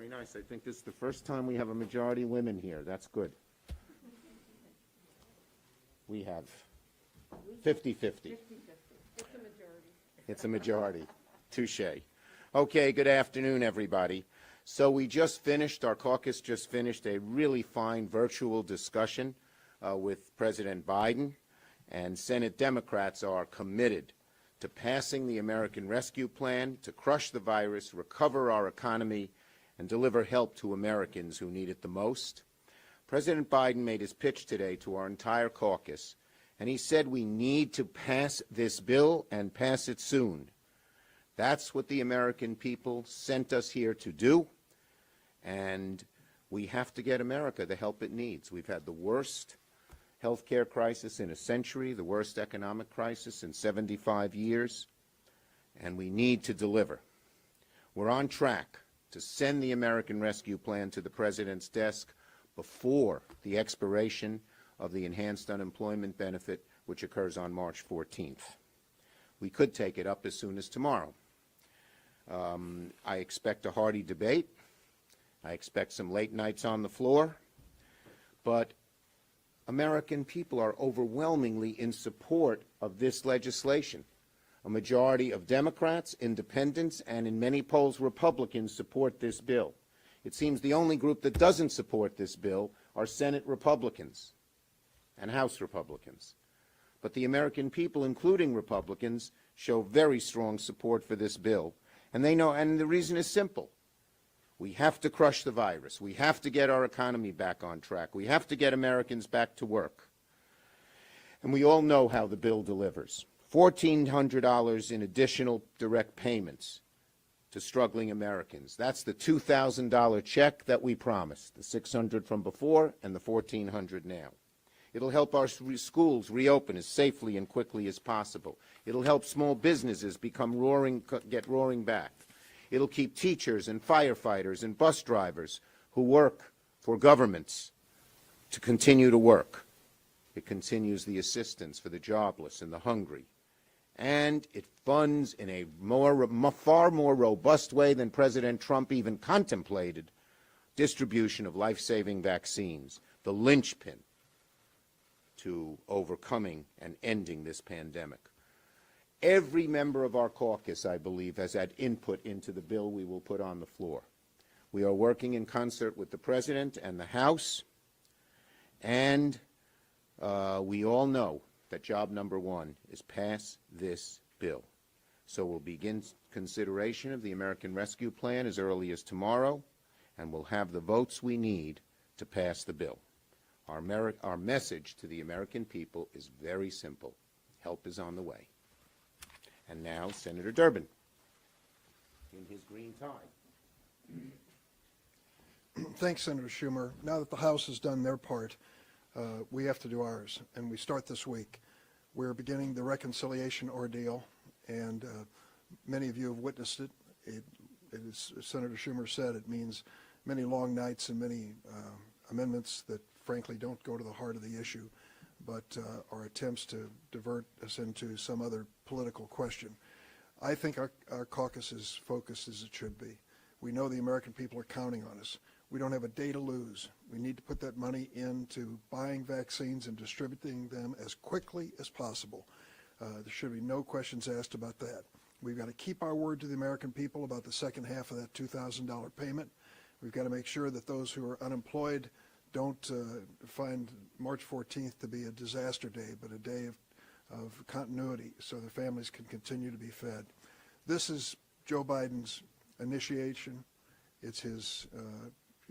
Very nice. I think this is the first time we have a majority women here. That's good. We have 50-50. 50-50. It's a majority. It's a majority. Touche. Okay, good afternoon, everybody. So we just finished, our caucus just finished a really fine virtual discussion with President Biden, and Senate Democrats are committed to passing the American Rescue Plan to crush the virus, recover our economy, and deliver help to Americans who need it the most. President Biden made his pitch today to our entire caucus, and he said we need to pass this bill and pass it soon. That's what the American people sent us here to do, and we have to get America the help it needs. We've had the worst health care crisis in a century, the worst economic crisis in 75 years, and we need to deliver. We're on track to send the American Rescue Plan to the President's desk before the expiration of the enhanced unemployment benefit, which occurs on March 14th. We could take it up as soon as tomorrow. I expect a hearty debate. I expect some late nights on the floor. But American people are overwhelmingly in support of this legislation. A majority of Democrats, independents, and in many polls Republicans support this bill. It seems the only group that doesn't support this bill are Senate Republicans and House Republicans. But the American people, including Republicans, show very strong support for this bill. And they know, and the reason is simple. We have to crush the virus. We have to get our economy back on track. We have to get Americans back to work. And we all know how the bill delivers. $1,400 in additional direct payments to struggling Americans. That's the $2,000 check that we promised, the $600 from before and the $1,400 now. It'll help our schools reopen as safely and quickly as possible. It'll help small businesses get roaring back. It'll keep teachers and firefighters and bus drivers who work for governments to continue to work. It continues the assistance for the jobless and the hungry. And it funds in a far more robust way than President Trump even contemplated distribution of life-saving vaccines, the linchpin to overcoming and ending this pandemic. Every member of our caucus, I believe, has had input into the bill we will put on the floor. We are working in concert with the President and the House, and we all know that job number one is pass this bill. So we'll begin consideration of the American Rescue Plan as early as tomorrow, and we'll have the votes we need to pass the bill. Our message to the American people is very simple. Help is on the way. And now, Senator Durbin, in his green tie. Thanks, Senator Schumer. Now that the House has done their part, we have to do ours, and we start this week. We're beginning the reconciliation ordeal, and many of you have witnessed it. As Senator Schumer said, it means many long nights and many amendments that, frankly, don't go to the heart of the issue, but are attempts to divert us into some other political question. I think our caucus is focused as it should be. We know the American people are counting on us. We don't have a day to lose. We need to put that money into buying vaccines and distributing them as quickly as possible. There should be no questions asked about that. We've got to keep our word to the American people about the second half of that $2,000 payment. We've got to make sure that those who are unemployed don't find March 14th to be a disaster day, but a day of continuity so their families can continue to be fed. This is Joe Biden's initiation. It's his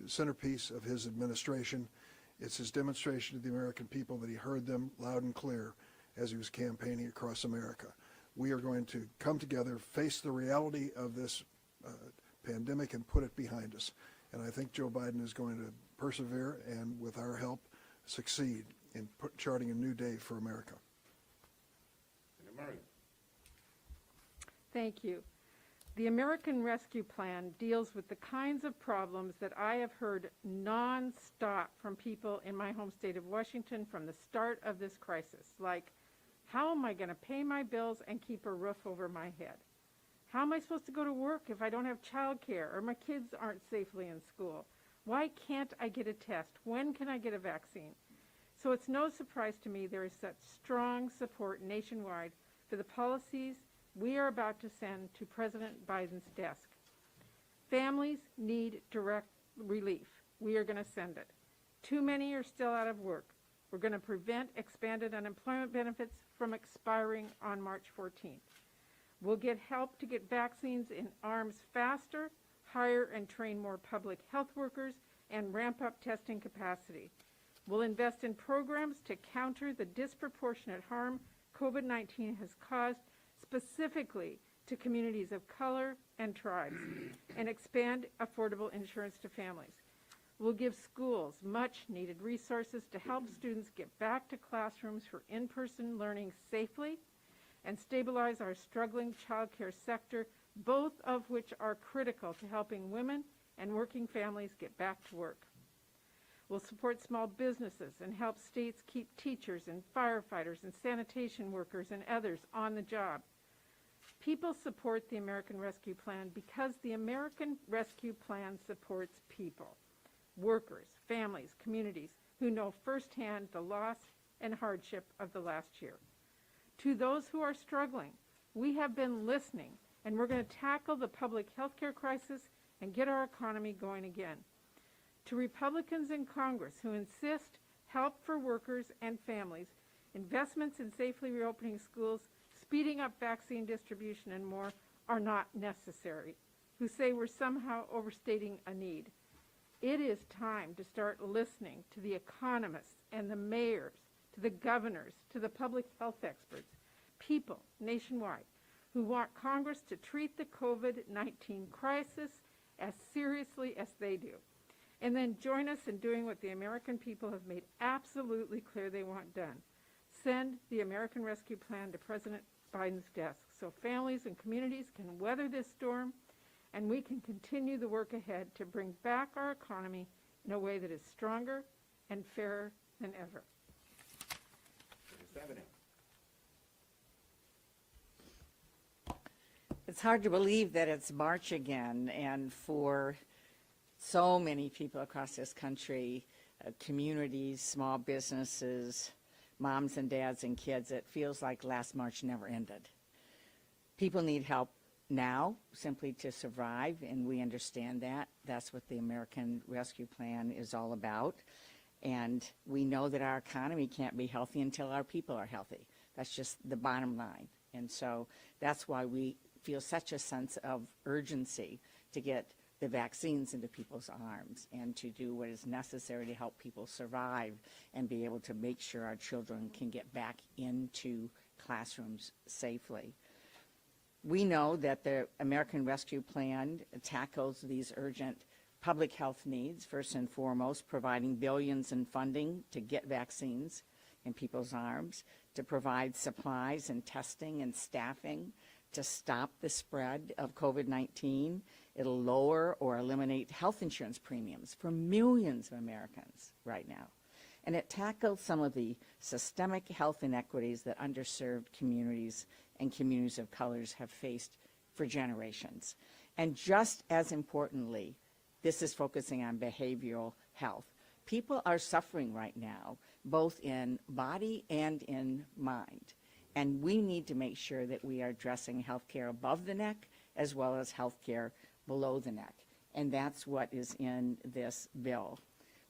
centerpiece of his administration. It's his demonstration to the American people that he heard them loud and clear as he was campaigning across America. We are going to come together, face the reality of this pandemic, and put it behind us. And I think Joe Biden is going to persevere and, with our help, succeed in charting a new day for America. Senator Murray. Thank you. The American Rescue Plan deals with the kinds of problems that I have heard nonstop from people in my home state of Washington from the start of this crisis, like, how am I going to pay my bills and keep a roof over my head? How am I supposed to go to work if I don't have childcare or my kids aren't safely in school? Why can't I get a test? When can I get a vaccine? So it's no surprise to me there is such strong support nationwide for the policies we are about to send to President Biden's desk. Families need direct relief. We are going to send it. Too many are still out of work. We're going to prevent expanded unemployment benefits from expiring on March 14th. We'll get help to get vaccines in arms faster, hire and train more public health workers, and ramp up testing capacity. We'll invest in programs to counter the disproportionate harm COVID-19 has caused, specifically to communities of color and tribes, and expand affordable insurance to families. We'll give schools much-needed resources to help students get back to classrooms for in-person learning safely and stabilize our struggling child care sector, both of which are critical to helping women and working families get back to work. We'll support small businesses and help states keep teachers and firefighters and sanitation workers and others on the job. People support the American Rescue Plan because the American Rescue Plan supports people, workers, families, communities who know firsthand the loss and hardship of the last year. To those who are struggling, we have been listening, and we're going to tackle the public health care crisis and get our economy going again. To Republicans in Congress who insist help for workers and families, investments in safely reopening schools, speeding up vaccine distribution, and more are not necessary, who say we're somehow overstating a need. It is time to start listening to the economists and the mayors, to the governors, to the public health experts, people nationwide who want Congress to treat the COVID-19 crisis as seriously as they do, and then join us in doing what the American people have made absolutely clear they want done. Send the American Rescue Plan to President Biden's desk so families and communities can weather this storm and we can continue the work ahead to bring back our economy in a way that is stronger and fairer than ever. It's hard to believe that it's March again, and for so many people across this country, communities, small businesses, moms and dads and kids, it feels like last March never ended. People need help now simply to survive, and we understand that. That's what the American Rescue Plan is all about. And we know that our economy can't be healthy until our people are healthy. That's just the bottom line. And so that's why we feel such a sense of urgency to get the vaccines into people's arms and to do what is necessary to help people survive and be able to make sure our children can get back into classrooms safely. We know that the American Rescue Plan tackles these urgent public health needs, first and foremost, providing billions in funding to get vaccines in people's arms, to provide supplies and testing and staffing to stop the spread of COVID-19. It'll lower or eliminate health insurance premiums for millions of Americans right now. And it tackles some of the systemic health inequities that underserved communities and communities of colors have faced for generations. And just as importantly, this is focusing on behavioral health. People are suffering right now, both in body and in mind. And we need to make sure that we are addressing health care above the neck as well as health care below the neck. And that's what is in this bill.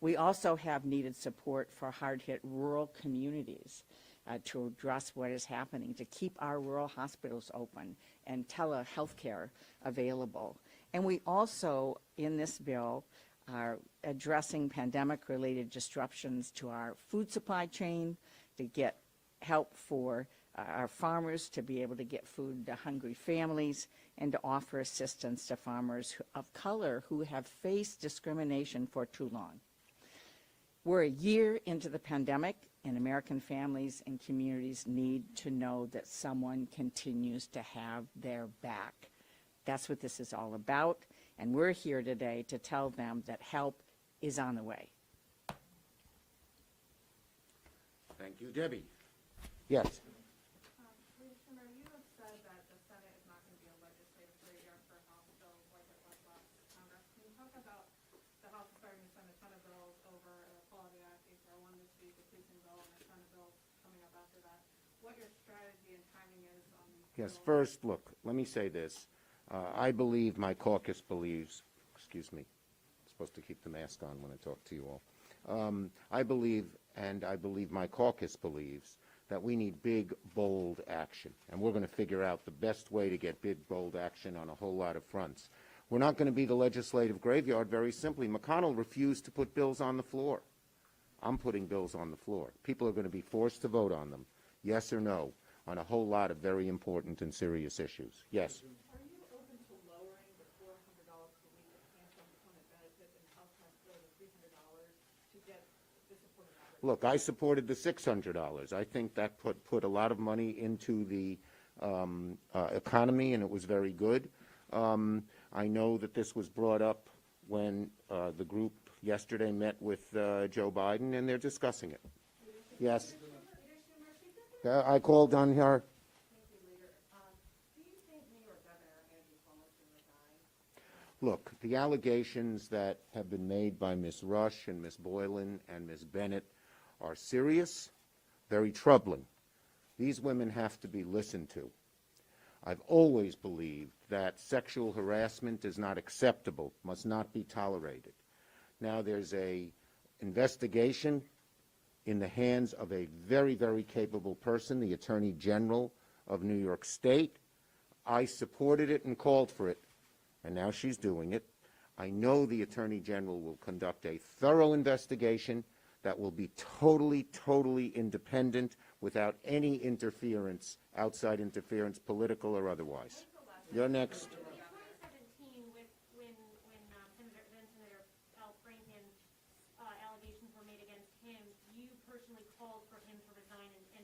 We also have needed support for hard-hit rural communities to address what is happening, to keep our rural hospitals open and telehealth care available. And we also, in this bill, are addressing pandemic-related disruptions to our food supply chain, to get help for our farmers to be able to get food to hungry families, and to offer assistance to farmers of color who have faced discrimination for too long. We're a year into the pandemic, and American families and communities need to know that someone continues to have their back. That's what this is all about, and we're here today to tell them that help is on the way. Thank you, Debbie. Yes. Schumer, you have said that the Senate is not going to be a legislative talk about the House is starting to send a ton of bills over the Quality Act, HR 1 this week, the policing bill, and a ton of bills coming up after that. What your strategy and timing is on these Yes, bills? first, look, let me say this. I believe my caucus believes, excuse me, I'm supposed to keep the mask on when I talk to you all. I believe, and I believe my caucus believes, that we need big, bold action. And we're going to figure out the best way to get big, bold action on a whole lot of fronts. We're not going to be the legislative graveyard, very simply. McConnell refused to put bills on the floor. I'm putting bills on the floor. People are going to be forced to vote on them, yes or no, on a whole lot of very important and serious issues. Yes? Are you open to lowering the $400 per week enhanced unemployment benefit and House Senate bill to $300 to get the support of that? Look, I supported the $600. I think that put a lot of money into the economy, and it was very good. I know that this was brought up when the group yesterday met with Joe Biden, and they're discussing it. Yes. I called on her. Thank you, Leader. Do you think New York Governor Andrew Cuomo should resign? Look, the allegations that have been made by Ms. Rush and Ms. Boylan and Ms. Bennett are serious, very troubling. These women have to be listened to. I've always believed that sexual harassment is not acceptable, must not be tolerated. Now there's a investigation in the hands of a very, very capable person, the Attorney General of New York State. I supported it and called for it, and now she's doing it. I know the Attorney General will conduct a thorough investigation that will be totally, totally independent without any interference, outside interference, political or otherwise. You're next. In 2017, when Senator Al Franken allegations were made against him, you personally called for him to resign, and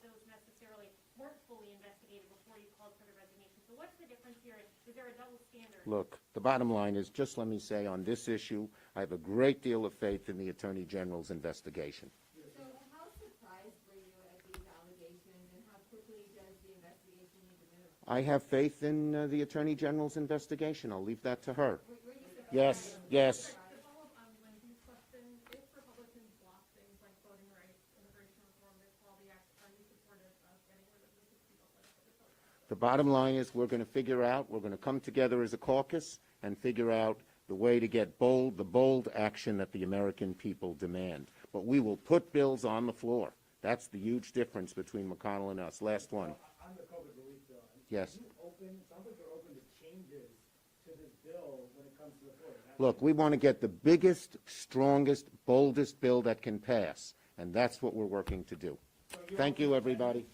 those necessarily weren't fully investigated before you called for the resignation. So what's the difference here? Is there a double standard? Look, the bottom line is, just let me say, on this issue, I have a great deal of faith in the Attorney General's investigation. So how surprised were you at these allegations, and how quickly does the investigation need to move? I have faith in the Attorney General's investigation. I'll leave that to her. Were you surprised? Yes, yes. To follow up on Lindsay's question, if Republicans block things like voting rights, immigration reform, the Quality Act, are you supportive of getting rid of the 60 vote limit? The bottom line is we're going to figure out, we're going to come together as a caucus and figure out the way to get the bold action that the American people demand. But we will put bills on the floor. That's the huge difference between McConnell and us. Last one. On the COVID relief bill, Yes. sounds like you're open to changes to this bill when it comes to the floor. Look, we want to get the biggest, strongest, boldest bill that can pass, and that's what we're working to do. Thank you, everybody.